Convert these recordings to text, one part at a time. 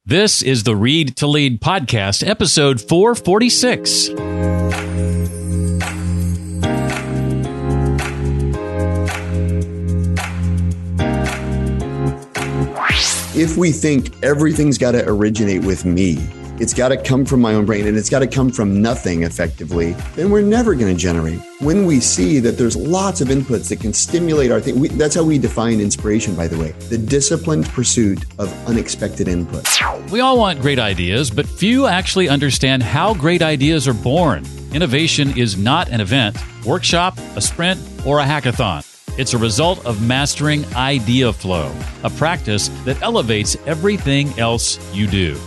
This is the Read to Lead podcast, episode 446. If we think everything's got to originate with me, it's got to come from my own brain, and it's got to come from nothing effectively, then we're never going to generate. When we see that there's lots of inputs that can stimulate our thing, that's how we define inspiration, by the way, the disciplined pursuit of unexpected inputs. We all want great ideas, but few actually understand how great ideas are born. Innovation is not an event, workshop, a sprint, or a hackathon. It's a result of mastering idea flow, a practice that elevates everything else you do.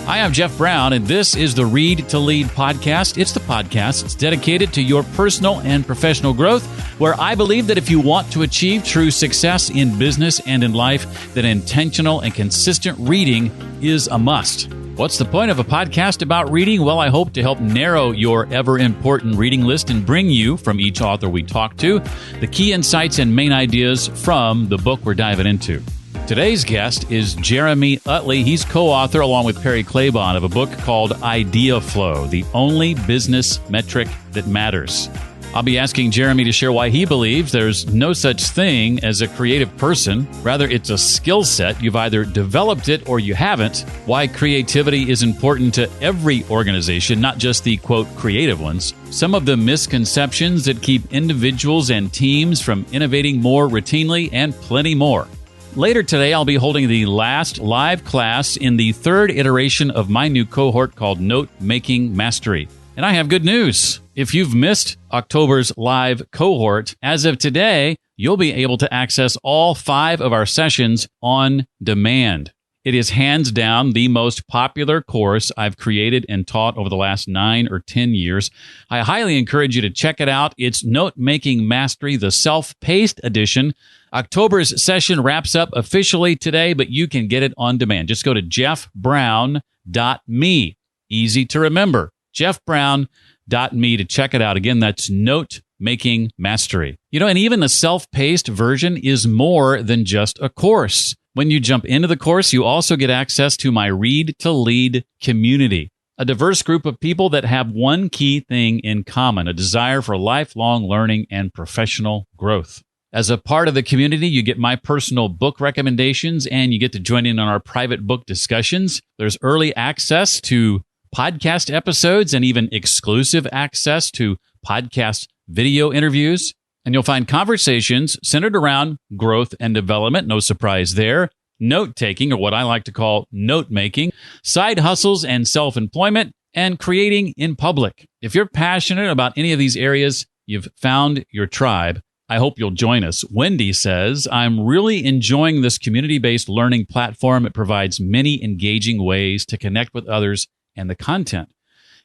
Hi, I'm Jeff Brown, and this is the Read to Lead podcast. It's the podcast that's dedicated to your personal and professional growth, where I believe that if you want to achieve true success in business and in life, then intentional and consistent reading is a must. What's the point of a podcast about reading? Well, I hope to help narrow your ever-important reading list and bring you, from each author we talk to, the key insights and main ideas from the book we're diving into. Today's guest is Jeremy Utley. He's co-author, along with Perry Claiborne, of a book called Idea Flow, the only business metric that matters. I'll be asking Jeremy to share why he believes there's no such thing as a creative person. Rather, it's a skill set. You've either developed it or you haven't. Why creativity is important to every organization, not just the, quote, creative ones. Some of the misconceptions that keep individuals and teams from innovating more routinely, and plenty more. Later today, I'll be holding the last live class in the third iteration of my new cohort called Note-Making Mastery. And I have good news. If you've missed October's live cohort, as of today, you'll be able to access all 5 of our sessions on demand. It is hands down the most popular course I've created and taught over the last 9 or 10 years. I highly encourage you to check it out. It's Note-Making Mastery, the self-paced edition. October's session wraps up officially today, but you can get it on demand. Just go to jeffbrown.me. Easy to remember. jeffbrown.me to check it out. Again, that's Note-Making Mastery. And even the self-paced version is more than just a course. When you jump into the course, you also get access to my Read to Lead community, a diverse group of people that have one key thing in common, a desire for lifelong learning and professional growth. As a part of the community, you get my personal book recommendations, and you get to join in on our private book discussions. There's early access to podcast episodes and even exclusive access to podcast video interviews. And you'll find conversations centered around growth and development, no surprise there, note-taking, or what I like to call note-making, side hustles and self-employment, and creating in public. If you're passionate about any of these areas, you've found your tribe. I hope you'll join us. Wendy says, I'm really enjoying this community-based learning platform. It provides many engaging ways to connect with others and the content.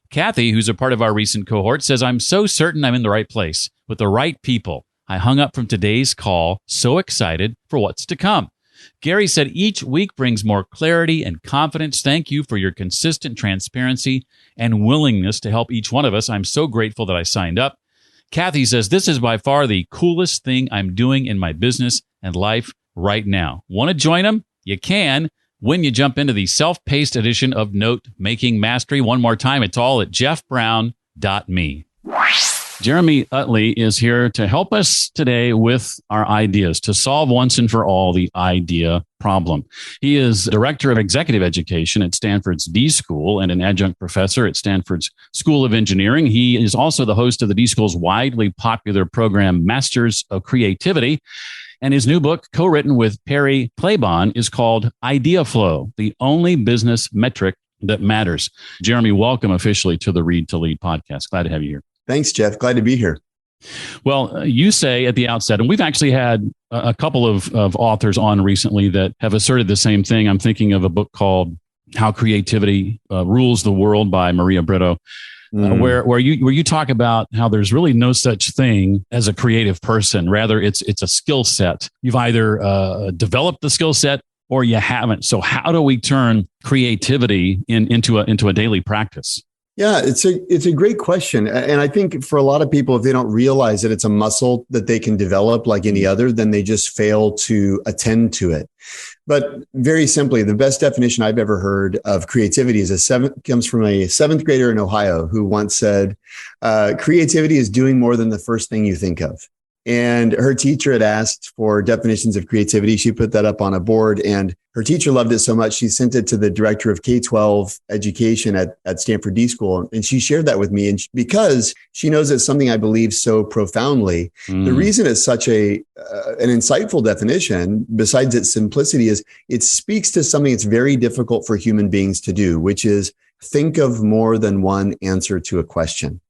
Kathy, who's a part of our recent cohort, says, I'm so certain I'm in the right place with the right people. I hung up from today's call, so excited for what's to come. Gary said, each week brings more clarity and confidence. Thank you for your consistent transparency and willingness to help each one of us. I'm so grateful that I signed up. Kathy says, this is by far the coolest thing I'm doing in my business and life right now. Want to join them? You can when you jump into the self-paced edition of Note-Making Mastery. One more time, it's all at jeffbrown.me. Jeremy Utley is here to help us today with our ideas, to solve once and for all the idea problem. He is Director of Executive Education at Stanford's D School and an adjunct professor at Stanford's School of Engineering. He is also the host of the D School's widely popular program, Masters of Creativity. And his new book, co-written with Perry Claiborne, is called Idea Flow, the only business metric that matters. Jeremy, welcome officially to the Read to Lead podcast. Glad to have you here. Thanks, Jeff. Glad to be here. Well, you say at the outset, and we've actually had a couple of authors on recently that have asserted the same thing. I'm thinking of a book called How Creativity Rules the World by Maria Brito, where you talk about how there's really no such thing as a creative person. Rather, it's a skill set. You've either developed the skill set or you haven't. So how do we turn creativity into a daily practice? Yeah, it's a great question. And I think for a lot of people, if they don't realize that it's a muscle that they can develop like any other, then they just fail to attend to it. But very simply, the best definition I've ever heard of creativity comes from a seventh grader in Ohio who once said, creativity is doing more than the first thing you think of. And her teacher had asked for definitions of creativity. She put that up on a board, and her teacher loved it so much, she sent it to the director of K-12 education at Stanford D School. And she shared that with me. And because she knows it's something I believe so profoundly, the reason it's such an insightful definition, besides its simplicity, is it speaks to something that's very difficult for human beings to do, which is think of more than one answer to a question.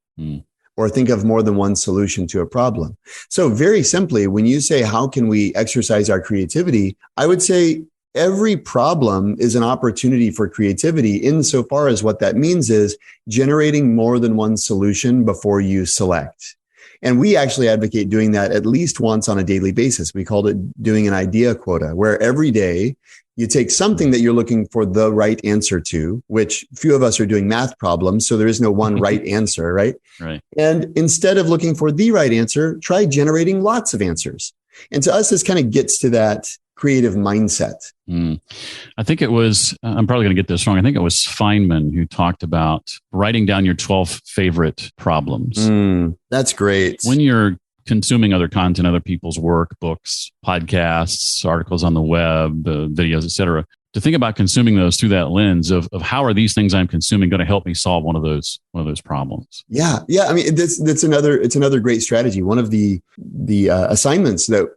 Or think of more than one solution to a problem. So very simply, when you say, how can we exercise our creativity? I would say every problem is an opportunity for creativity, insofar as what that means is generating more than one solution before you select. And we actually advocate doing that at least once on a daily basis. We called it doing an idea quota, where every day you take something that you're looking for the right answer to, which few of us are doing math problems. So there is no one right answer, right? Right. And instead of looking for the right answer, try generating lots of answers. And to us, this kind of gets to that creative mindset. I think it was, I'm probably going to get this wrong. I think it was Feynman who talked about writing down your 12 favorite problems. That's great. When you're consuming other content, other people's work, books, podcasts, articles on the web, videos, etc., to think about consuming those through that lens of how are these things I'm consuming going to help me solve one of those problems? Yeah. I mean, it's another great strategy. One of the assignments that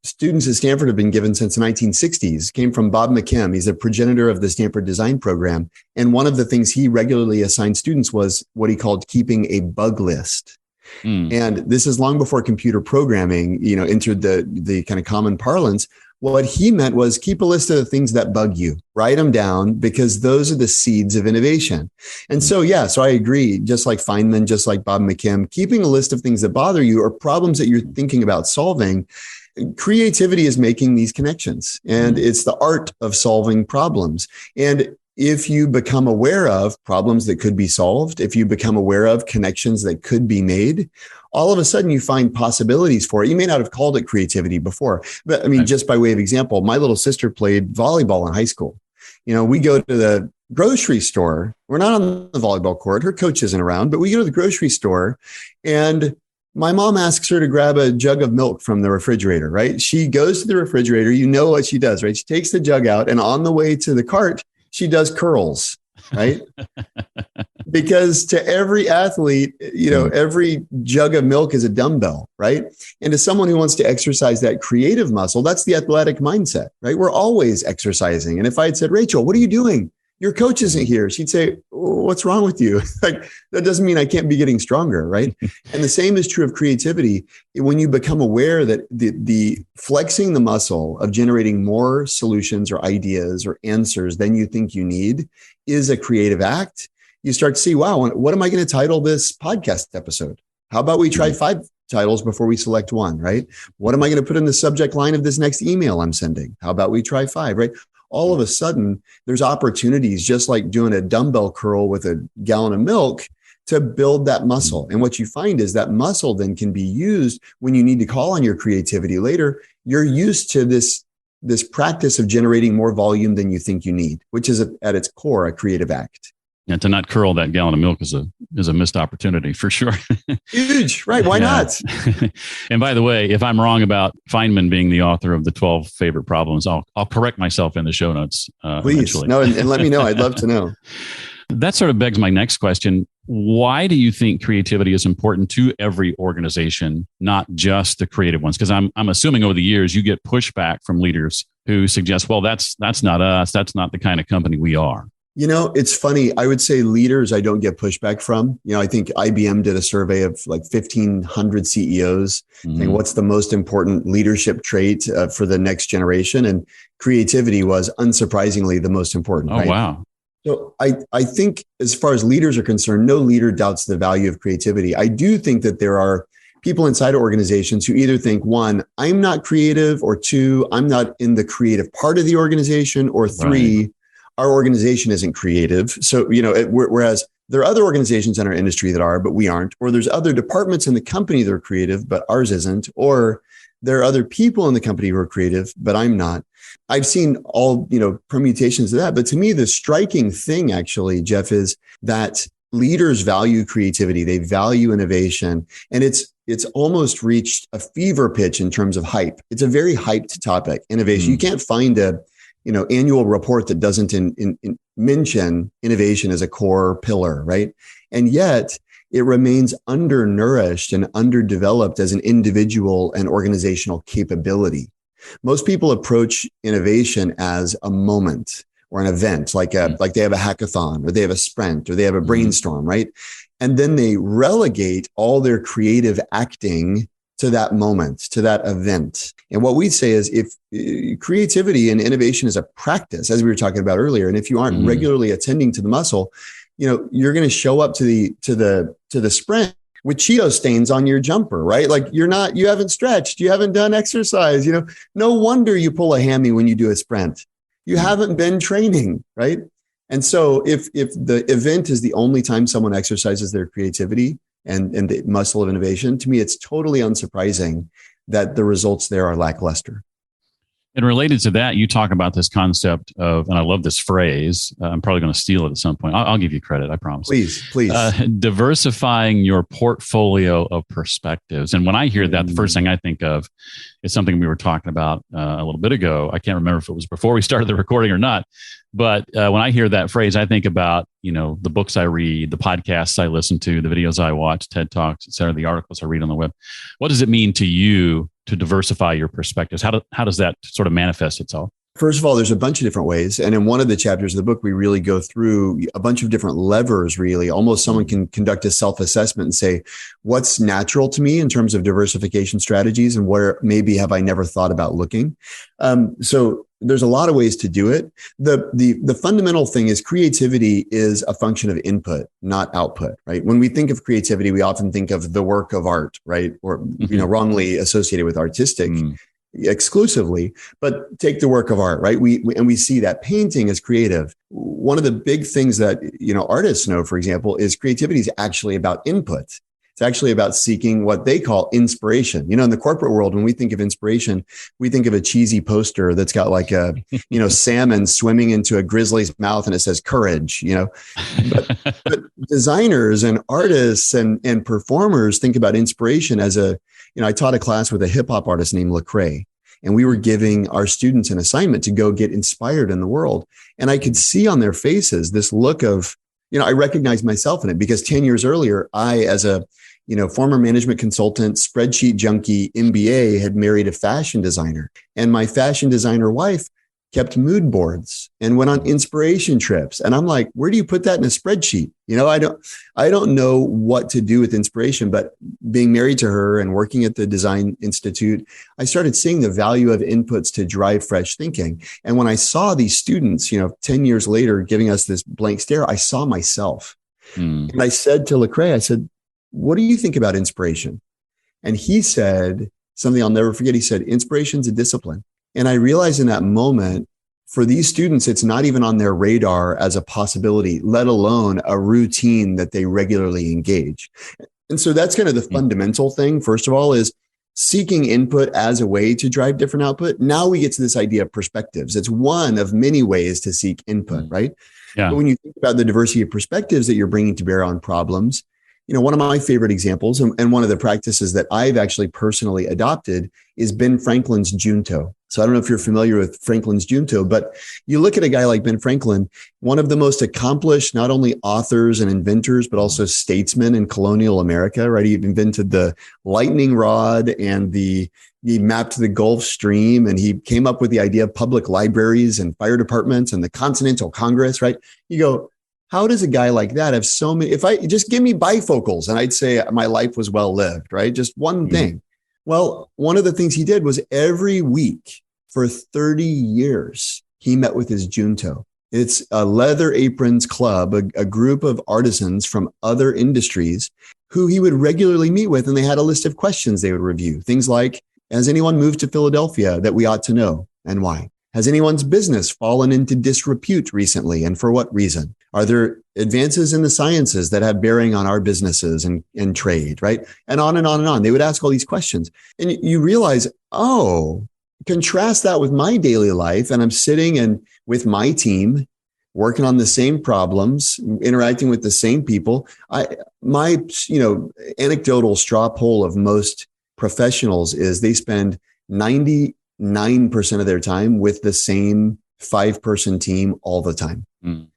students at Stanford have been given since the 1960s came from Bob McKim. He's a progenitor of the Stanford Design Program, and one of the things he regularly assigned students was what he called keeping a bug list. And this is long before computer programming, entered the kind of common parlance. What he meant was keep a list of the things that bug you, write them down, because those are the seeds of innovation. And so I agree, just like Feynman, just like Bob McKim, keeping a list of things that bother you or problems that you're thinking about solving. Creativity is making these connections, and it's the art of solving problems. And if you become aware of problems that could be solved, if you become aware of connections that could be made, all of a sudden you find possibilities for it. You may not have called it creativity before, but I mean, just by way of example, my little sister played volleyball in high school. We go to the grocery store. We're not on the volleyball court. Her coach isn't around, but we go to the grocery store, and my mom asks her to grab a jug of milk from the refrigerator, right? She goes to the refrigerator. You know what she does, right? She takes the jug out, and on the way to the cart, she does curls, right? Because to every athlete, every jug of milk is a dumbbell, right? And to someone who wants to exercise that creative muscle, that's the athletic mindset, right? We're always exercising. And if I had said, Rachel, what are you doing? Your coach isn't here. She'd say, what's wrong with you? Like, that doesn't mean I can't be getting stronger, right? And the same is true of creativity. When you become aware that the flexing the muscle of generating more solutions or ideas or answers than you think you need is a creative act, you start to see, wow, what am I going to title this podcast episode? How about we try 5 titles before we select one, right? What am I going to put in the subject line of this next email I'm sending? How about we try 5, right? All of a sudden, there's opportunities, just like doing a dumbbell curl with a gallon of milk, to build that muscle. And what you find is that muscle then can be used when you need to call on your creativity later. You're used to this practice of generating more volume than you think you need, which is at its core a creative act. And to not curl that gallon of milk is a missed opportunity for sure. Huge, right? Why not? And by the way, if I'm wrong about Feynman being the author of the 12 favorite problems, I'll correct myself in the show notes. Please, eventually. no, and let me know. I'd love to know. That sort of begs my next question. Why do you think creativity is important to every organization, not just the creative ones? Because I'm assuming over the years you get pushback from leaders who suggest, well, that's not us. That's not the kind of company we are. It's funny. I would say leaders I don't get pushback from. I think IBM did a survey of like 1,500 CEOs saying what's the most important leadership trait for the next generation. And creativity was unsurprisingly the most important. Oh, right? Wow. So I think as far as leaders are concerned, no leader doubts the value of creativity. I do think that there are people inside organizations who either think, 1, I'm not creative, or 2, I'm not in the creative part of the organization, or 3, our organization isn't creative. So, whereas there are other organizations in our industry that are, but we aren't, or there's other departments in the company that are creative, but ours isn't, or there are other people in the company who are creative, but I'm not. I've seen all, permutations of that. But to me, the striking thing actually, Jeff, is that leaders value creativity. They value innovation. And it's almost reached a fever pitch in terms of hype. It's a very hyped topic, innovation. You can't find a, annual report that doesn't mention innovation as a core pillar, right? And yet it remains undernourished and underdeveloped as an individual and organizational capability. Most people approach innovation as a moment or an event, like they have a hackathon or they have a sprint or they have a brainstorm, right? And then they relegate all their creative acting to that moment, to that event. And what we say is, if creativity and innovation is a practice, as we were talking about earlier, and if you aren't regularly attending to the muscle, you're going to show up to the sprint with Cheeto stains on your jumper, right? Like you haven't stretched, you haven't done exercise, no wonder you pull a hammy when you do a sprint. You haven't been training, right? And so if the event is the only time someone exercises their creativity and the muscle of innovation, to me, it's totally unsurprising that the results there are lackluster. And related to that, you talk about this concept of, and I love this phrase, I'm probably going to steal it at some point. I'll give you credit, I promise. Please. Diversifying your portfolio of perspectives. And when I hear that, the first thing I think of is something we were talking about a little bit ago. I can't remember if it was before we started the recording or not. But when I hear that phrase, I think about, the books I read, the podcasts I listen to, the videos I watch, TED Talks, et cetera, the articles I read on the web. What does it mean to you to diversify your perspectives? How does that sort of manifest itself? First of all, there's a bunch of different ways. And in one of the chapters of the book, we really go through a bunch of different levers, really. Almost someone can conduct a self-assessment and say, what's natural to me in terms of diversification strategies and where maybe have I never thought about looking? So there's a lot of ways to do it. The fundamental thing is creativity is a function of input, not output, right? When we think of creativity, we often think of the work of art, right? Or, wrongly associated with artistic exclusively, but take the work of art, right? We see that painting is creative. One of the big things that, artists know, for example, is creativity is actually about input. It's actually about seeking what they call inspiration. In the corporate world, when we think of inspiration, we think of a cheesy poster that's got like a, salmon swimming into a grizzly's mouth and it says courage, but designers and artists and performers think about inspiration as I taught a class with a hip hop artist named Lecrae, and we were giving our students an assignment to go get inspired in the world. And I could see on their faces this look of, I recognized myself in it because 10 years earlier, I, as a, former management consultant, spreadsheet junkie, MBA, had married a fashion designer, and my fashion designer wife kept mood boards and went on inspiration trips. And I'm like, where do you put that in a spreadsheet? I don't know what to do with inspiration, but being married to her and working at the Design Institute, I started seeing the value of inputs to drive fresh thinking. And when I saw these students, 10 years later, giving us this blank stare, I saw myself. And I said to Lecrae, I said, what do you think about inspiration? And he said something I'll never forget. He said, inspiration's a discipline. And I realized in that moment, for these students, it's not even on their radar as a possibility, let alone a routine that they regularly engage. And so that's kind of the fundamental thing. First of all, is seeking input as a way to drive different output. Now we get to this idea of perspectives. It's one of many ways to seek input, right? Yeah. But when you think about the diversity of perspectives that you're bringing to bear on problems, one of my favorite examples and one of the practices that I've actually personally adopted is Ben Franklin's Junto. So I don't know if you're familiar with Franklin's Junto, but you look at a guy like Ben Franklin, one of the most accomplished, not only authors and inventors, but also statesmen in colonial America, right? He invented the lightning rod and he mapped the Gulf Stream, and he came up with the idea of public libraries and fire departments and the Continental Congress, right? You go, how does a guy like that have so many? If I just give me bifocals and I'd say my life was well lived, right? Just one thing. Well, one of the things he did was every week for 30 years, he met with his Junto. It's a leather aprons club, a group of artisans from other industries who he would regularly meet with. And they had a list of questions they would review. Things like, has anyone moved to Philadelphia that we ought to know and why? Has anyone's business fallen into disrepute recently? And for what reason? Are there advances in the sciences that have bearing on our businesses and trade, right? And on and on and on. They would ask all these questions. And you realize, oh, contrast that with my daily life. And I'm sitting and with my team, working on the same problems, interacting with the same people. My anecdotal straw poll of most professionals is they spend 99% of their time with the same 5-person team all the time. Mm.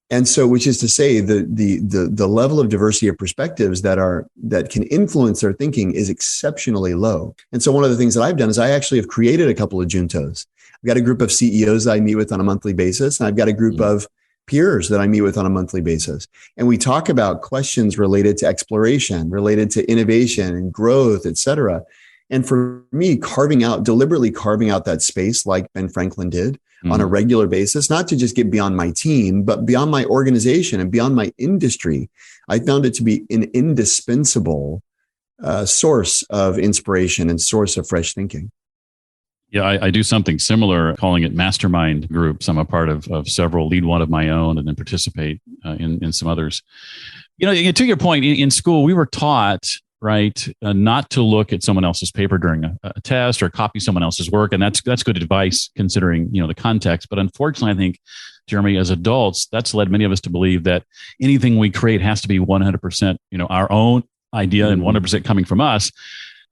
And so, which is to say, the level of diversity of perspectives that can influence their thinking is exceptionally low. And so, one of the things that I've done is I actually have created a couple of juntos. I've got a group of CEOs that I meet with on a monthly basis, and I've got a group of peers that I meet with on a monthly basis. And we talk about questions related to exploration, related to innovation and growth, et cetera. And for me, deliberately carving out that space like Ben Franklin did on a regular basis, not to just get beyond my team, but beyond my organization and beyond my industry, I found it to be an indispensable source of inspiration and source of fresh thinking. Yeah, I do something similar, calling it mastermind groups. I'm a part of several, lead one of my own, and then participate in some others. To your point, in school, we were taught, right, not to look at someone else's paper during a test or copy someone else's work. And that's good advice considering, the context. But unfortunately, I think, Jeremy, as adults, that's led many of us to believe that anything we create has to be 100%, our own idea and 100% coming from us.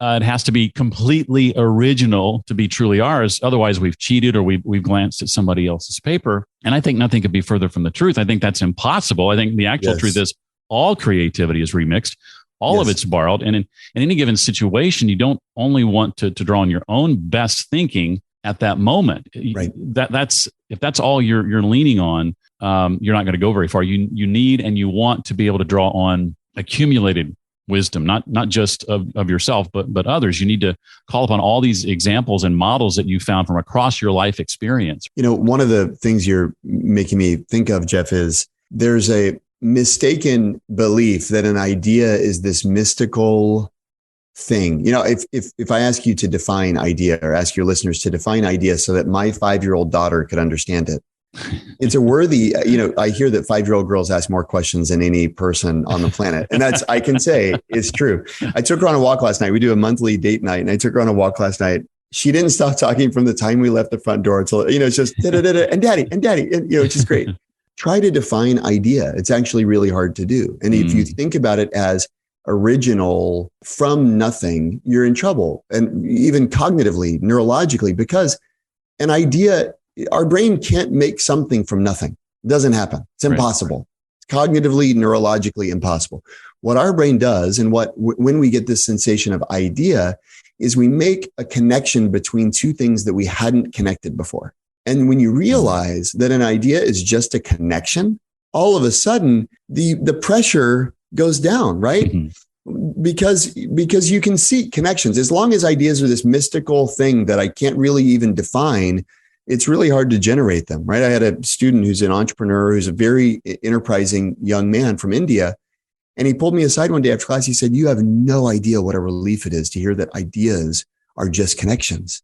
It has to be completely original to be truly ours. Otherwise, we've cheated or we've glanced at somebody else's paper. And I think nothing could be further from the truth. I think that's impossible. I think the actual truth is all creativity is remixed. All of it's borrowed. And in any given situation, you don't only want to draw on your own best thinking at that moment. Right. If that's all you're leaning on, you're not going to go very far. You need and you want to be able to draw on accumulated wisdom, not just of yourself, but others. You need to call upon all these examples and models that you found from across your life experience. One of the things you're making me think of, Jeff, is there's a mistaken belief that an idea is this mystical thing. If I ask you to define idea, or ask your listeners to define idea so that my 5-year-old daughter could understand it, it's a worthy, I hear that 5-year-old girls ask more questions than any person on the planet. And that's, I can say, is true. I took her on a walk last night. We do a monthly date night, and I took her on a walk last night. She didn't stop talking from the time we left the front door until, it's just and daddy, and which is great. Try to define idea. It's actually really hard to do. And if you think about it as original from nothing, you're in trouble. And even cognitively, neurologically, because an idea, our brain can't make something from nothing. It doesn't happen. It's impossible. It's cognitively, neurologically impossible. What our brain does, and when we get this sensation of idea, is we make a connection between two things that we hadn't connected before. And when you realize that an idea is just a connection, all of a sudden the pressure goes down, right? Mm-hmm. Because you can see connections. As long as ideas are this mystical thing that I can't really even define, it's really hard to generate them, right? I had a student who's an entrepreneur, who's a very enterprising young man from India. And he pulled me aside one day after class. He said, "You have no idea what a relief it is to hear that ideas are just connections."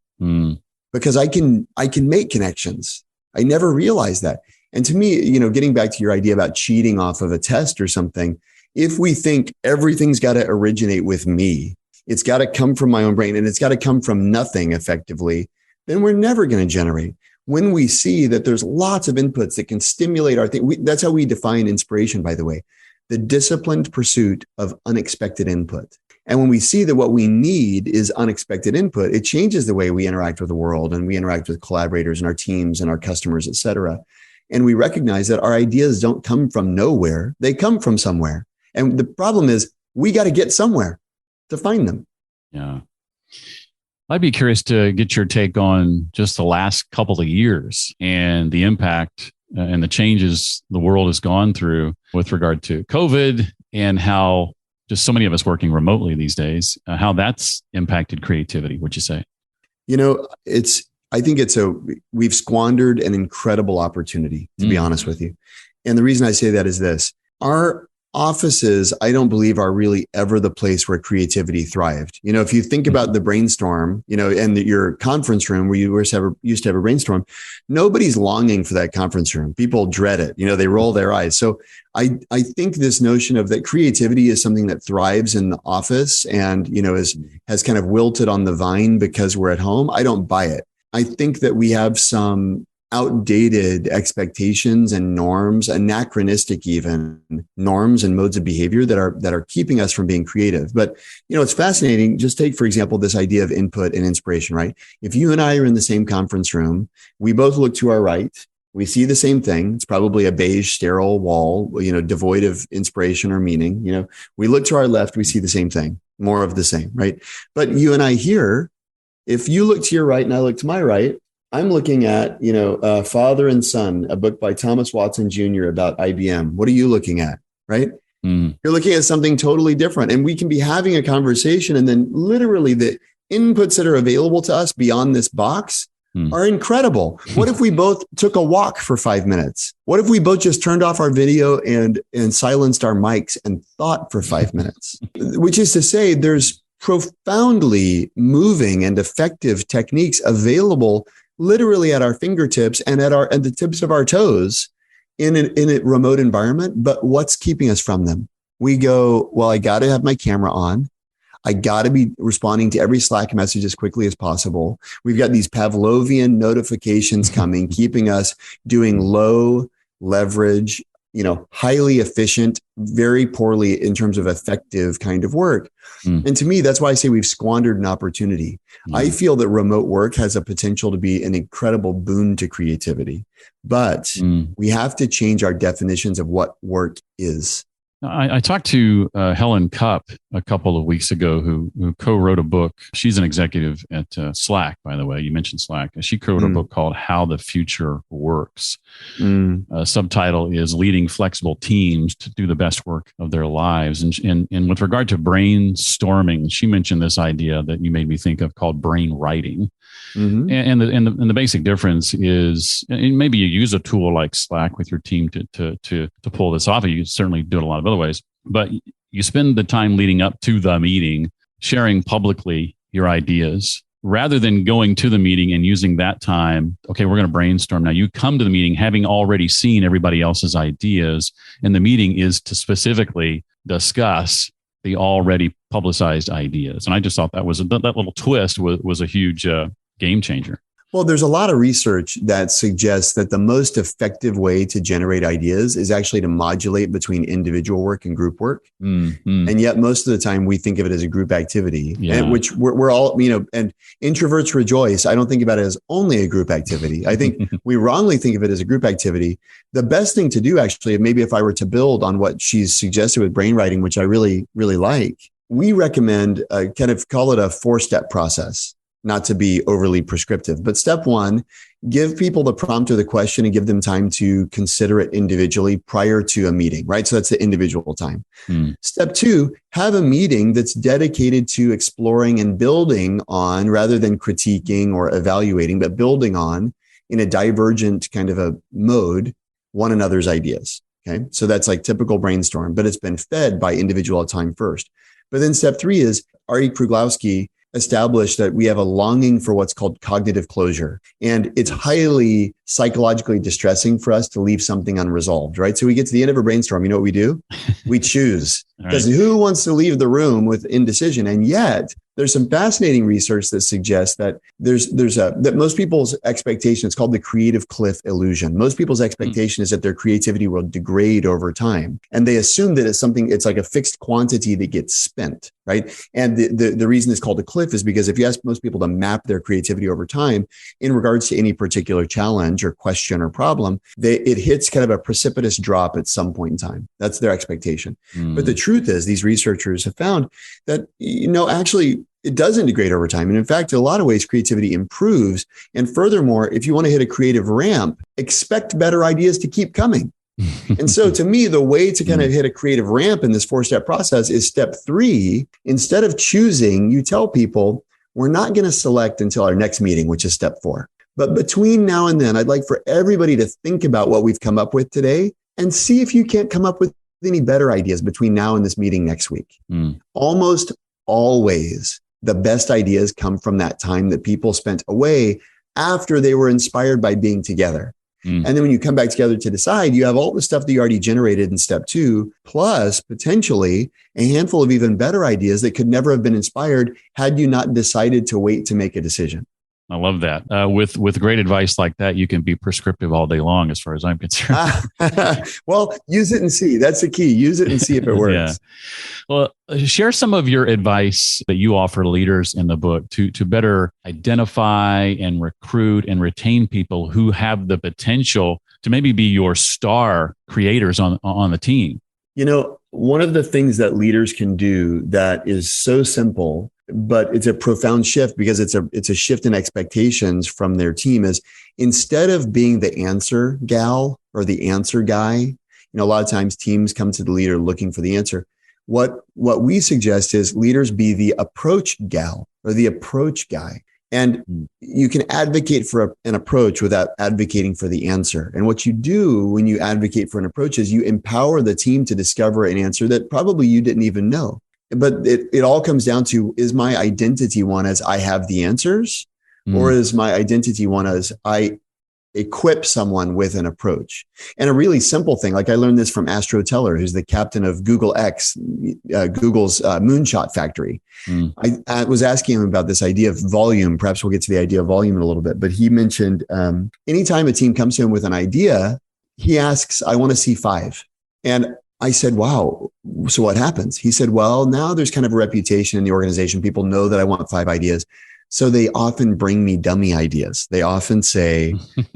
Because I can make connections. I never realized that. And to me, getting back to your idea about cheating off of a test or something, if we think everything's got to originate with me, it's got to come from my own brain, and it's got to come from nothing effectively, then we're never going to generate. When we see that there's lots of inputs that can stimulate our thing, that's how we define inspiration, by the way, the disciplined pursuit of unexpected input. And when we see that what we need is unexpected input, it changes the way we interact with the world, and we interact with collaborators and our teams and our customers, et cetera. And we recognize that our ideas don't come from nowhere. They come from somewhere. And the problem is we got to get somewhere to find them. Yeah. I'd be curious to get your take on just the last couple of years and the impact and the changes the world has gone through with regard to COVID, and how just so many of us working remotely these days, how that's impacted creativity, would you say? I think we've squandered an incredible opportunity, to be honest with you. And the reason I say that is this: our offices, I don't believe are really ever the place where creativity thrived. If you think about the brainstorm, and your conference room where you used to have a brainstorm, nobody's longing for that conference room. People dread it. They roll their eyes. So I think this notion of that creativity is something that thrives in the office and, has kind of wilted on the vine because we're at home. I don't buy it. I think that we have some outdated expectations and norms, anachronistic even norms and modes of behavior that are keeping us from being creative. But, it's fascinating. Just take, for example, this idea of input and inspiration, right? If you and I are in the same conference room, we both look to our right. We see the same thing. It's probably a beige, sterile wall, devoid of inspiration or meaning. We look to our left, we see the same thing, more of the same, right? But you and I here, if you look to your right and I look to my right, I'm looking at, Father and Son, a book by Thomas Watson Jr. about IBM. What are you looking at, right? You're looking at something totally different. And we can be having a conversation and then literally the inputs that are available to us beyond this box are incredible. What if we both took a walk for 5 minutes? What if we both just turned off our video and silenced our mics and thought for 5 minutes? Which is to say, there's profoundly moving and effective techniques available literally at our fingertips and at the tips of our toes in a remote environment. But what's keeping us from them? We go, well, I got to have my camera on. I got to be responding to every Slack message as quickly as possible. We've got these Pavlovian notifications coming, keeping us doing low leverage, highly efficient, very poorly in terms of effective kind of work. And to me, that's why I say we've squandered an opportunity. I feel that remote work has a potential to be an incredible boon to creativity, but we have to change our definitions of what work is. I talked to Helen Cupp a couple of weeks ago, who co-wrote a book. She's an executive at Slack, by the way. You mentioned Slack. She co-wrote a book called How the Future Works. Subtitle is Leading Flexible Teams to Do the Best Work of Their Lives. And with regard to brainstorming, she mentioned this idea that you made me think of called brain writing. And the basic difference is, and maybe you use a tool like Slack with your team to pull this off. You certainly do it a lot of other ways, but you spend the time leading up to the meeting sharing publicly your ideas rather than going to the meeting and using that time. Okay, we're going to brainstorm. Now you come to the meeting having already seen everybody else's ideas, and the meeting is to specifically discuss the already publicized ideas. And I just thought that little twist was a huge game changer. Well, there's a lot of research that suggests that the most effective way to generate ideas is actually to modulate between individual work and group work. And yet most of the time we think of it as a group activity, which we're all, and introverts rejoice. I don't think about it as only a group activity. I think we wrongly think of it as a group activity. The best thing to do, actually, maybe if I were to build on what she's suggested with brain writing, which I really, really like, we recommend kind of call it a 4-step process. Not to be overly prescriptive, but step 1, give people the prompt or the question and give them time to consider it individually prior to a meeting, right? So that's the individual time. Step 2, have a meeting that's dedicated to exploring and building on, rather than critiquing or evaluating, but building on in a divergent kind of a mode, one another's ideas. Okay. So that's like typical brainstorm, but it's been fed by individual time first. But then step 3 is Ari Pruglowski established that we have a longing for what's called cognitive closure. And it's highly psychologically distressing for us to leave something unresolved, right? So we get to the end of a brainstorm. You know what we do? We choose. Because who wants to leave the room with indecision? And yet there's some fascinating research that suggests that that most people's expectation, it's called the creative cliff illusion. Most people's expectation is that their creativity will degrade over time. And they assume that it's like a fixed quantity that gets spent, right? And the reason it's called a cliff is because if you ask most people to map their creativity over time in regards to any particular challenge or question or problem, it hits kind of a precipitous drop at some point in time. That's their expectation. But the truth is, these researchers have found that, actually, it doesn't degrade over time. And in fact, in a lot of ways, creativity improves. And furthermore, if you want to hit a creative ramp, expect better ideas to keep coming. And so to me, the way to kind of hit a creative ramp in this 4-step process is step 3. Instead of choosing, you tell people, we're not going to select until our next meeting, which is step 4. But between now and then, I'd like for everybody to think about what we've come up with today and see if you can't come up with any better ideas between now and this meeting next week? Almost always the best ideas come from that time that people spent away after they were inspired by being together. And then when you come back together to decide, you have all the stuff that you already generated in step 2, plus potentially a handful of even better ideas that could never have been inspired had you not decided to wait to make a decision. I love that. With great advice like that, you can be prescriptive all day long, as far as I'm concerned. Well, use it and see. That's the key. Use it and see if it works. Yeah. Well, share some of your advice that you offer leaders in the book to better identify and recruit and retain people who have the potential to maybe be your star creators on the team. One of the things that leaders can do that is so simple, but it's a profound shift because it's a shift in expectations from their team, is instead of being the answer gal or the answer guy, a lot of times teams come to the leader looking for the answer. What we suggest is leaders be the approach gal or the approach guy. And you can advocate for an approach without advocating for the answer. And what you do when you advocate for an approach is you empower the team to discover an answer that probably you didn't even know. But it all comes down to, is my identity one as I have the answers, or is my identity one as I equip someone with an approach? And a really simple thing, like I learned this from Astro Teller, who's the captain of Google X, Google's moonshot factory. I was asking him about this idea of volume. Perhaps we'll get to the idea of volume in a little bit, but he mentioned anytime a team comes to him with an idea, he asks, I want to see 5. And I said, wow, so what happens? He said, well, now there's kind of a reputation in the organization. People know that I want 5 ideas. So they often bring me dummy ideas. They often say,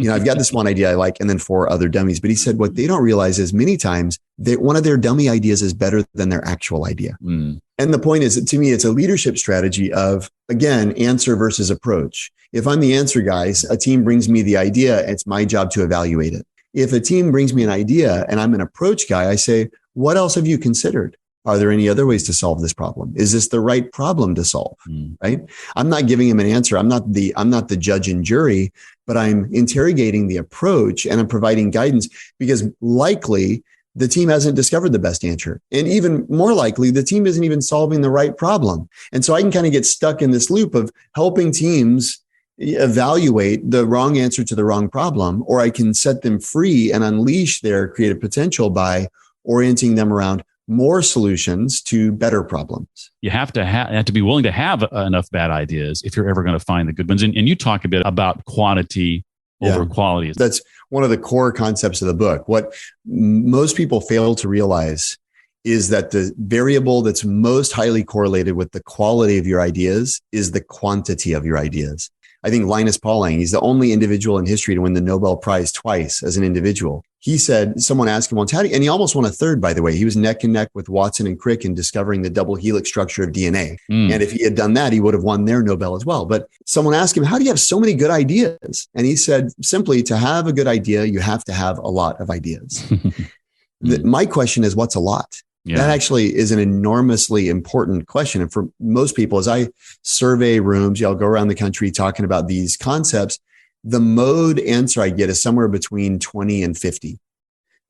I've got this one idea I like, and then 4 other dummies. But he said, what they don't realize is many times one of their dummy ideas is better than their actual idea. And the point is, to me, it's a leadership strategy of, again, answer versus approach. If I'm the answer guy, a team brings me the idea, it's my job to evaluate it. If a team brings me an idea and I'm an approach guy, I say, what else have you considered? Are there any other ways to solve this problem? Is this the right problem to solve? Right? I'm not giving him an answer. I'm not the judge and jury, but I'm interrogating the approach and I'm providing guidance, because likely the team hasn't discovered the best answer. And even more likely, the team isn't even solving the right problem. And so I can kind of get stuck in this loop of helping teams evaluate the wrong answer to the wrong problem, or I can set them free and unleash their creative potential by orienting them around more solutions to better problems. You have to be willing to have enough bad ideas if you're ever going to find the good ones. And you talk a bit about quantity over quality. That's one of the core concepts of the book. What most people fail to realize is that the variable that's most highly correlated with the quality of your ideas is the quantity of your ideas. I think Linus Pauling, he's the only individual in history to win the Nobel Prize twice as an individual. He said, someone asked him once, and he almost won a third, by the way. He was neck and neck with Watson and Crick in discovering the double helix structure of DNA. And if he had done that, he would have won their Nobel as well. But someone asked him, how do you have so many good ideas? And he said, simply, to have a good idea, you have to have a lot of ideas. My question is, what's a lot? Yeah. That actually is an enormously important question. And for most people, as I survey rooms, I'll go around the country talking about these concepts. The mode answer I get is somewhere between 20 and 50.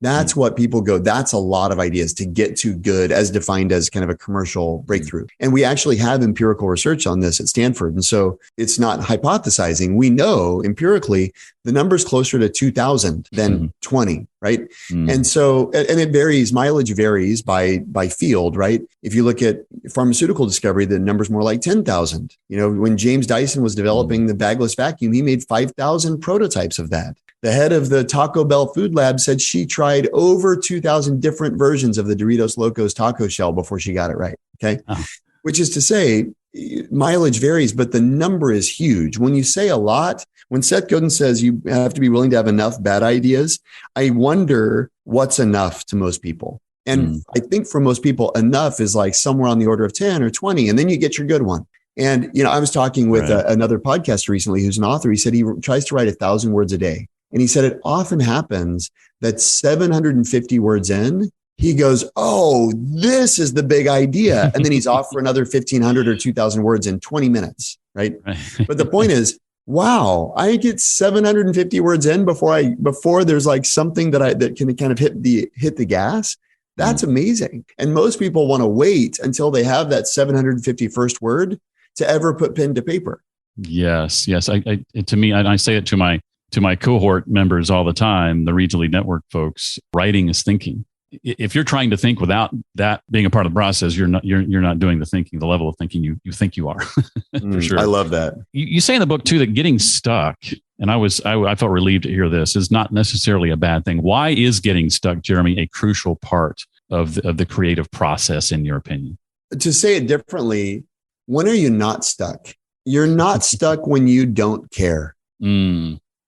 That's what people go, that's a lot of ideas to get to good, as defined as kind of a commercial breakthrough. And we actually have empirical research on this at Stanford. And so it's not hypothesizing. We know empirically the number's closer to 2,000 than 20, right? And so, and it varies, mileage varies by field, right? If you look at pharmaceutical discovery, the number's more like 10,000. When James Dyson was developing the bagless vacuum, he made 5,000 prototypes of that. The head of the Taco Bell Food Lab said she tried over 2,000 different versions of the Doritos Locos taco shell before she got it right. Okay. Which is to say, mileage varies, but the number is huge. When you say a lot, when Seth Godin says you have to be willing to have enough bad ideas, I wonder what's enough to most people. And I think for most people, enough is like somewhere on the order of 10 or 20, and then you get your good one. And, I was talking with another podcaster recently who's an author. He said he tries to write 1,000 words a day. And he said it often happens that 750 words in, he goes, oh, this is the big idea. And then he's off for another 1,500 or 2,000 words in 20 minutes, right? But the point is, wow, I get 750 words in before there's like something that can kind of hit the gas. That's amazing. And most people want to wait until they have that 751st word to ever put pen to paper. Yes. To me, I say it to my cohort members all the time, the Regional Lead Network folks. Writing is thinking. If you're trying to think without that being a part of the process, you're not doing the thinking, the level of thinking you think you are. For sure. I love that. You say in the book too that getting stuck, and I felt relieved to hear this, is not necessarily a bad thing. Why is getting stuck, Jeremy, a crucial part of the creative process, in your opinion? To say it differently, when are you not stuck? You're not stuck when you don't care.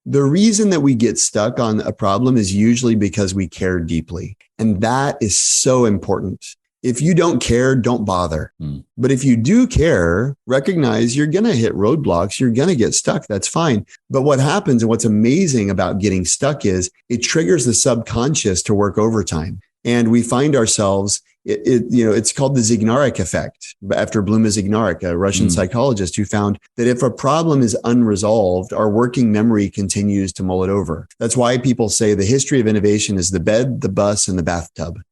The reason that we get stuck on a problem is usually because we care deeply. And that is so important. If you don't care, don't bother. But if you do care, recognize you're going to hit roadblocks. You're going to get stuck. That's fine. But what happens and what's amazing about getting stuck is it triggers the subconscious to work overtime. And we find ourselves, it's called the Zygarnik effect, after Bluma Zygarnik, a Russian psychologist who found that if a problem is unresolved, our working memory continues to mull it over. That's why people say the history of innovation is the bed, the bus, and the bathtub.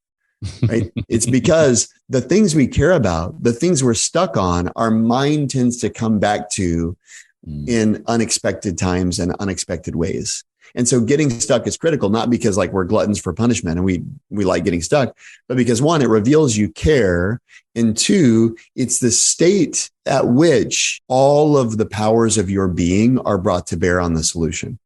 Right? It's because the things we care about, the things we're stuck on, our mind tends to come back to in unexpected times and unexpected ways. And so getting stuck is critical, not because like we're gluttons for punishment and we like getting stuck, but because one, it reveals you care. And two, it's the state at which all of the powers of your being are brought to bear on the solution.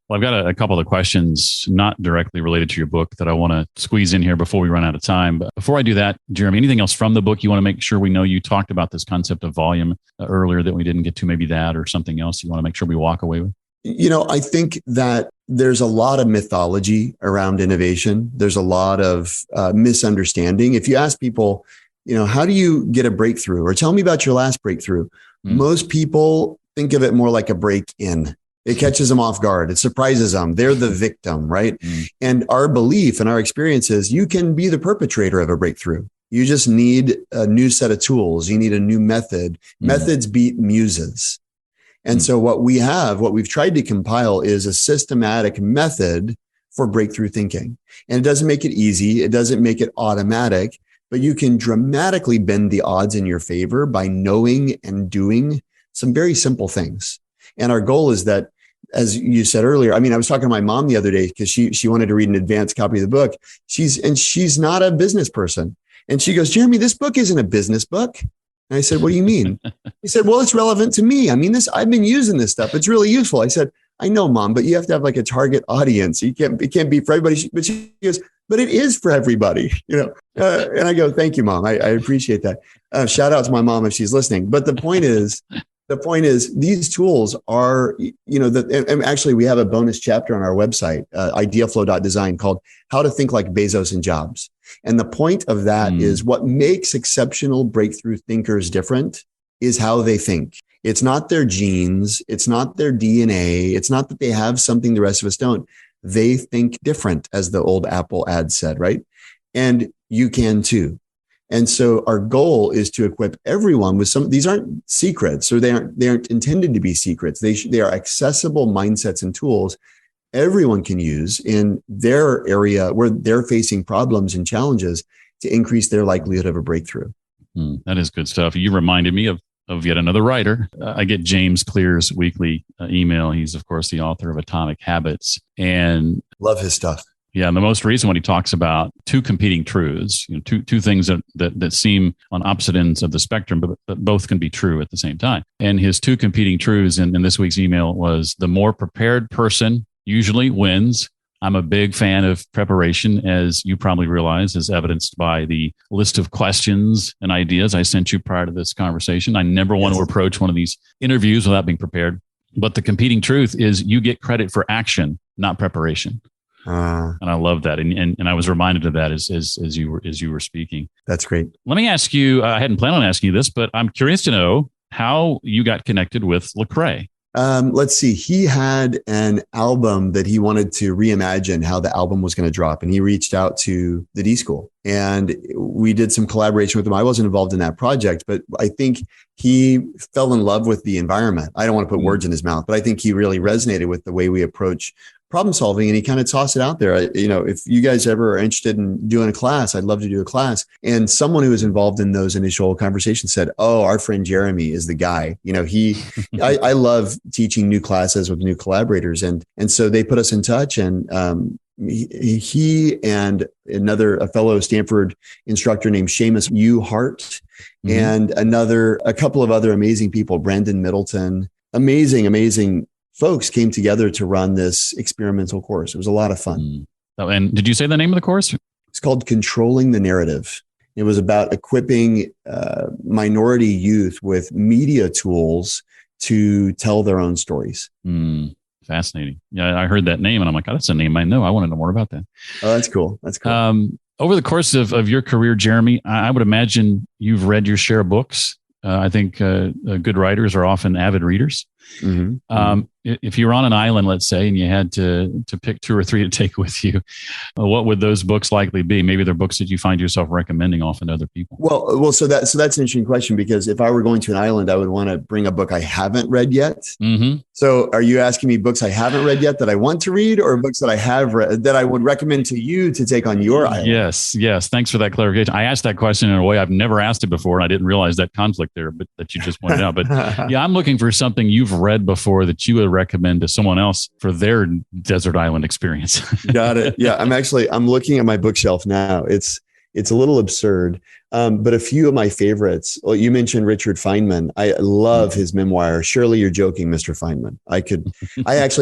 Well, I've got a couple of questions not directly related to your book that I want to squeeze in here before we run out of time. But before I do that, Jeremy, anything else from the book you want to make sure we know? You talked about this concept of volume earlier that we didn't get to, maybe that or something else you want to make sure we walk away with? I think that there's a lot of mythology around innovation. There's a lot of misunderstanding. If you ask people, how do you get a breakthrough, or tell me about your last breakthrough? Most people think of it more like a break-in. It catches them off guard. It surprises them. They're the victim, right? And our belief and our experience is you can be the perpetrator of a breakthrough. You just need a new set of tools. You need a new method. Methods beat muses. And so what we've tried to compile is a systematic method for breakthrough thinking. And it doesn't make it easy. It doesn't make it automatic, but you can dramatically bend the odds in your favor by knowing and doing some very simple things. And our goal is that, as you said earlier, I was talking to my mom the other day because she wanted to read an advanced copy of the book. She's not a business person. And she goes, Jeremy, this book isn't a business book. And I said, what do you mean? He said, well, it's relevant to me. I've been using this stuff. It's really useful. I said, I know, Mom, but you have to have like a target audience. It can't be for everybody. But she goes, but it is for everybody, And I go, thank you, Mom. I appreciate that. Shout out to my mom if she's listening. But the point is, these tools are, and actually we have a bonus chapter on our website, ideaflow.design, called How to Think Like Bezos and Jobs. And the point of that is what makes exceptional breakthrough thinkers different is how they think. It's not their genes. It's not their DNA. It's not that they have something the rest of us don't. They think different, as the old Apple ad said, right? And you can too. And so our goal is to equip everyone with these aren't secrets, or they aren't intended to be secrets. They are accessible mindsets and tools everyone can use in their area where they're facing problems and challenges to increase their likelihood of a breakthrough. That is good stuff. You reminded me of yet another writer. I get James Clear's weekly email. He's, of course, the author of Atomic Habits, and love his stuff. Yeah, and the most recent one, he talks about two competing truths, two things that seem on opposite ends of the spectrum, but both can be true at the same time. And his two competing truths in this week's email was the more prepared person usually wins. I'm a big fan of preparation, as you probably realize, as evidenced by the list of questions and ideas I sent you prior to this conversation. I never want to approach one of these interviews without being prepared. But the competing truth is you get credit for action, not preparation. And I love that. And I was reminded of that as you were speaking. That's great. Let me ask you, I hadn't planned on asking you this, but I'm curious to know how you got connected with Lecrae. Let's see. He had an album that he wanted to reimagine how the album was going to drop. And he reached out to the D School and we did some collaboration with him. I wasn't involved in that project, but I think he fell in love with the environment. I don't want to put words in his mouth, but I think he really resonated with the way we approach problem solving. And he kind of tossed it out there. If you guys ever are interested in doing a class, I'd love to do a class. And someone who was involved in those initial conversations said, "Oh, our friend Jeremy is the guy." I love teaching new classes with new collaborators. And so they put us in touch, and he and a fellow Stanford instructor named Seamus U. Hart, and a couple of other amazing people, Brandon Middleton, amazing folks came together to run this experimental course. It was a lot of fun. Oh, and did you say the name of the course? It's called Controlling the Narrative. It was about equipping minority youth with media tools to tell their own stories. Fascinating. Yeah, I heard that name and I'm like, oh, that's a name I know. I want to know more about that. Oh, that's cool. That's cool. Over the course of your career, Jeremy, I would imagine you've read your share of books. I think good writers are often avid readers. If you were on an island, let's say, and you had to pick 2 or 3 to take with you, what would those books likely be? Maybe they're books that you find yourself recommending often to other people. Well, so that's an interesting question, because if I were going to an island, I would want to bring a book I haven't read yet. So are you asking me books I haven't read yet that I want to read, or books that I have read that I would recommend to you to take on your island? Yes. Thanks for that clarification. I asked that question in a way I've never asked it before, and I didn't realize that conflict there, but that you just pointed out. But yeah, I'm looking for something you've read before that you would recommend to someone else for their desert island experience. Got it. Yeah, I'm looking at my bookshelf now. It's a little absurd, but a few of my favorites. Well, you mentioned Richard Feynman. I love his memoir. Surely You're Joking, Mr. Feynman.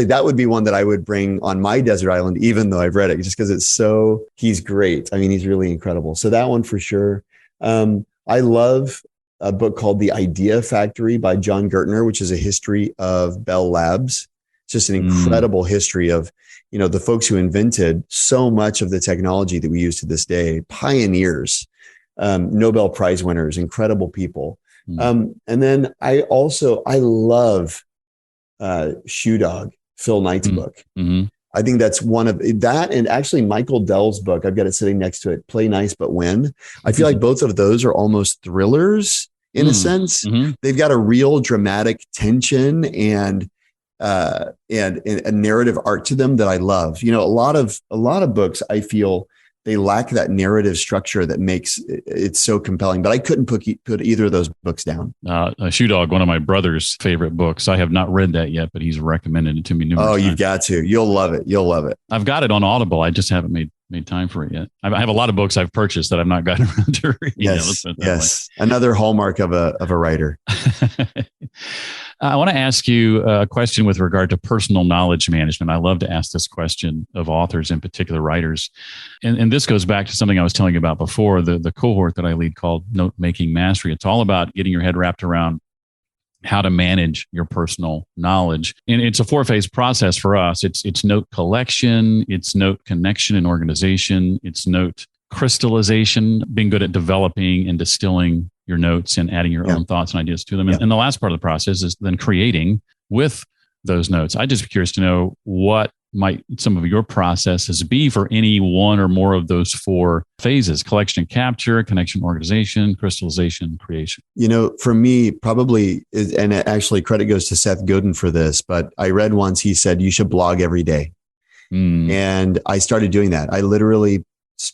That would be one that I would bring on my desert island, even though I've read it, just because he's great. I mean, he's really incredible. So that one for sure. I love a book called The Idea Factory by John Gertner, which is a history of Bell Labs. It's just an incredible history of, the folks who invented so much of the technology that we use to this day, pioneers, Nobel Prize winners, incredible people. And then I love Shoe Dog, Phil Knight's book. I think that's one of that. And actually Michael Dell's book, I've got it sitting next to it, Play Nice, But Win. I feel like both of those are almost thrillers in a sense. They've got a real dramatic tension and a narrative art to them that I love. A lot of books, I feel they lack that narrative structure that makes it so compelling, but I couldn't put either of those books down. Shoe Dog, one of my brother's favorite books. I have not read that yet, but he's recommended it to me numerous times. You've got to. You'll love it. I've got it on Audible. I just haven't made time for it yet. I have a lot of books I've purchased that I've not gotten around to reading. Yes. Another hallmark of a writer. I want to ask you a question with regard to personal knowledge management. I love to ask this question of authors, in particular writers. And this goes back to something I was telling you about before, the cohort that I lead called Note Making Mastery. It's all about getting your head wrapped around how to manage your personal knowledge. And it's a 4-phase process for us. It's note collection, it's note connection and organization, it's note crystallization, being good at developing and distilling your notes and adding your own thoughts and ideas to them. And the last part of the process is then creating with those notes. I'd just be curious to know what might some of your processes be for any one or more of those 4 phases: collection and capture, connection, organization, crystallization, creation. For me, probably, and actually credit goes to Seth Godin for this, but I read once, he said, you should blog every day. And I started doing that. I literally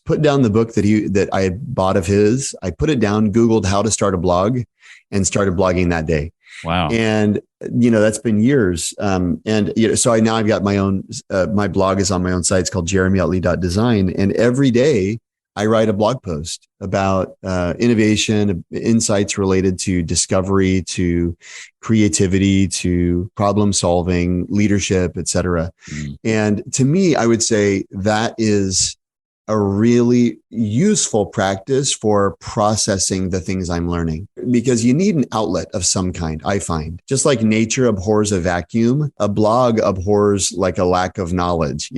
put down the book that I had bought of his. I put it down, Googled how to start a blog, and started blogging that day. Wow. And, that's been years. So I've got my own, my blog is on my own site. It's called jeremyutley.design. And every day I write a blog post about innovation, insights related to discovery, to creativity, to problem solving, leadership, et cetera. And to me, I would say that is a really useful practice for processing the things I'm learning, because you need an outlet of some kind. I find, just like nature abhors a vacuum, a blog abhors like a lack of knowledge,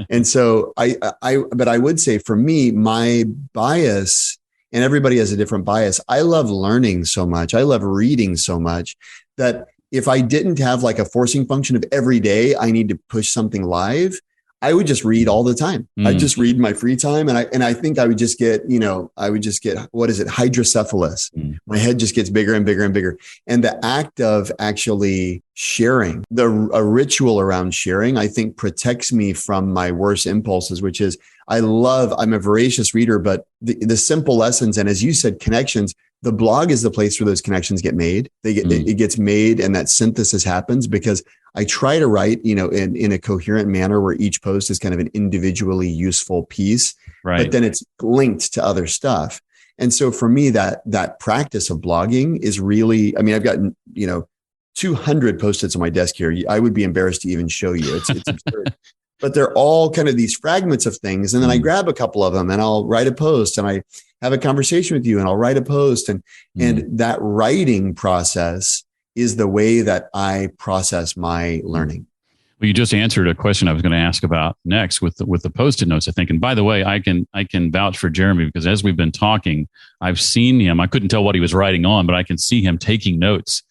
And so but I would say for me, my bias, and everybody has a different bias. I love learning so much. I love reading so much that if I didn't have like a forcing function of every day, I need to push something live, I would just read all the time. I'd just read in my free time. And I think I would just get, what is it? Hydrocephalus. My head just gets bigger and bigger and bigger. And the act of actually sharing, a ritual around sharing, I think protects me from my worst impulses, which is I'm a voracious reader, but the simple lessons. And as you said, connections, the blog is the place where those connections get made. It gets made, and that synthesis happens because I try to write, in a coherent manner where each post is kind of an individually useful piece, but then it's linked to other stuff. And so for me, that practice of blogging is really, I've got, 200 Post-its on my desk here. I would be embarrassed to even show you. It's absurd. But they're all kind of these fragments of things. And then I grab a couple of them and I'll write a post, and I have a conversation with you and I'll write a post. And that writing process is the way that I process my learning. Well, you just answered a question I was going to ask about next with the Post-it notes, I think. And by the way, I can vouch for Jeremy, because as we've been talking, I've seen him. I couldn't tell what he was writing on, but I can see him taking notes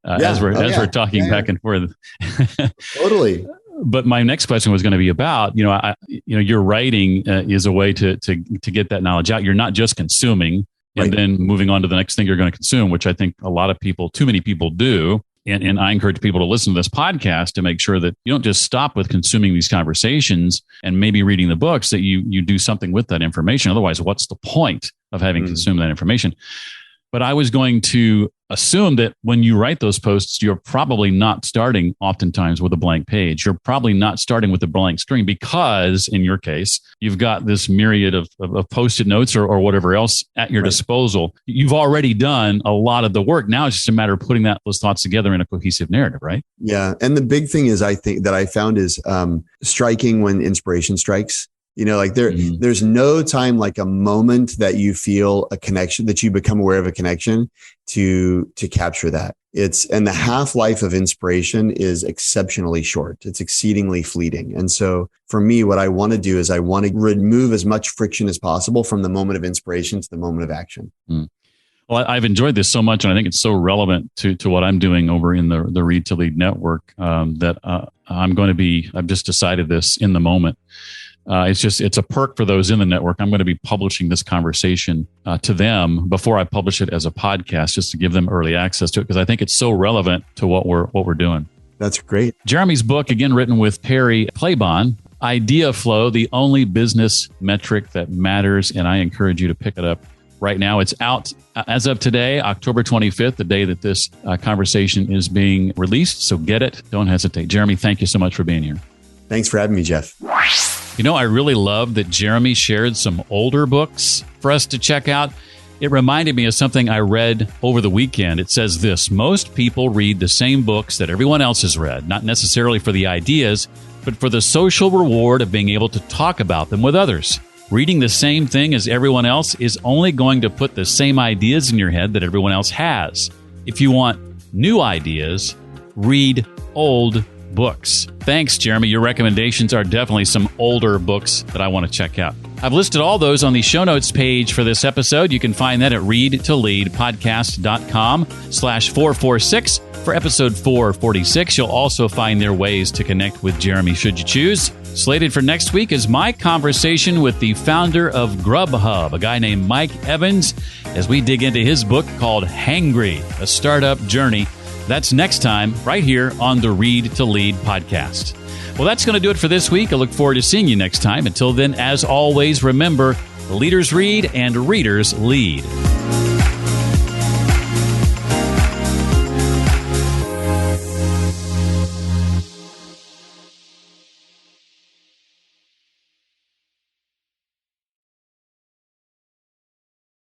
as we're talking back and forth. Totally. But my next question was going to be about, your writing is a way to get that knowledge out. You're not just consuming and then moving on to the next thing you're going to consume, which I think too many people do. And I encourage people to listen to this podcast to make sure that you don't just stop with consuming these conversations and maybe reading the books, that you do something with that information. Otherwise, what's the point of having consumed that information? But I was going to assume that when you write those posts, you're probably not starting oftentimes with a blank page. You're probably not starting with a blank screen, because in your case, you've got this myriad of Post-it notes or whatever else at your disposal. You've already done a lot of the work. Now it's just a matter of putting those thoughts together in a cohesive narrative, right? Yeah. And the big thing is, I think that I found is striking when inspiration strikes. There's no time like a moment that you feel a connection, that you become aware of a connection to capture that. And the half-life of inspiration is exceptionally short. It's exceedingly fleeting. And so for me, what I want to do is I want to remove as much friction as possible from the moment of inspiration to the moment of action. Well, I've enjoyed this so much, and I think it's so relevant to what I'm doing over in the Read to Lead network that I've just decided this in the moment. It's a perk for those in the network. I'm going to be publishing this conversation to them before I publish it as a podcast, just to give them early access to it, because I think it's so relevant to what we're doing. That's great. Jeremy's book, again, written with Perry Claybon, Idea Flow, the only business metric that matters. And I encourage you to pick it up right now. It's out as of today, October 25th, the day that this conversation is being released. So get it. Don't hesitate. Jeremy, thank you so much for being here. Thanks for having me, Jeff. I really love that Jeremy shared some older books for us to check out. It reminded me of something I read over the weekend. It says this: most people read the same books that everyone else has read, not necessarily for the ideas, but for the social reward of being able to talk about them with others. Reading the same thing as everyone else is only going to put the same ideas in your head that everyone else has. If you want new ideas, read old books. Thanks, Jeremy. Your recommendations are definitely some older books that I want to check out. I've listed all those on the show notes page for this episode. You can find that at readtoleadpodcast.com/446 for episode 446. You'll also find their ways to connect with Jeremy should you choose. Slated for next week is my conversation with the founder of Grubhub, a guy named Mike Evans, as we dig into his book called Hangry, a startup journey. That's next time, right here on the Read to Lead podcast. Well, that's going to do it for this week. I look forward to seeing you next time. Until then, as always, remember, leaders read and readers lead.